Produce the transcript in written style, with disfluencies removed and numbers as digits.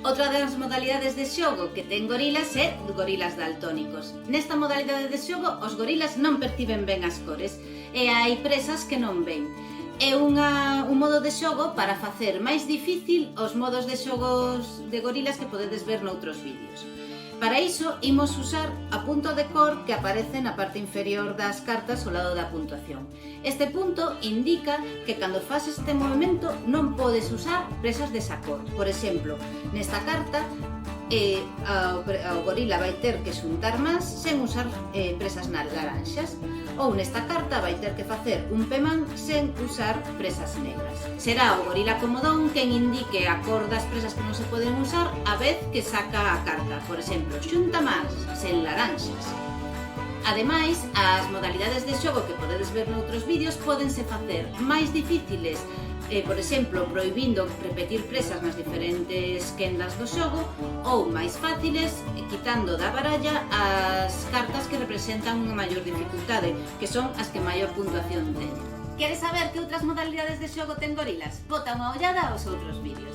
Outra das modalidades de xogo que ten gorilas é gorilas daltónicos. Nesta modalidade de xogo, os gorilas non perciben ben as cores e hai presas que non ven. É un modo de xogo para facer máis difícil os modos de xogos de gorilas que podedes ver noutros vídeos. Para iso, imos usar a punto de cor que aparece na parte inferior das cartas ao lado da puntuación. Este punto indica que cando faz este movimento non podes usar presas desa cor. Por exemplo, nesta carta, o gorila vai ter que xuntar más sen usar presas laranxas, ou nesta carta vai ter que facer un pemán sen usar presas negras. Será o gorila comodón quen indique a cor das presas que non se poden usar a vez que saca a carta. Por exemplo, xunta más sen laranxas. Ademais, as modalidades de xogo que podedes ver noutros vídeos pódense facer máis difíciles, por exemplo, prohibindo repetir presas nas diferentes quendas do xogo, ou máis fáciles, quitando da baralla as cartas que representan unha maior dificultade, que son as que maior puntuación teñen. Queres saber que outras modalidades de xogo ten gorilas? Bota unha ollada aos outros vídeos.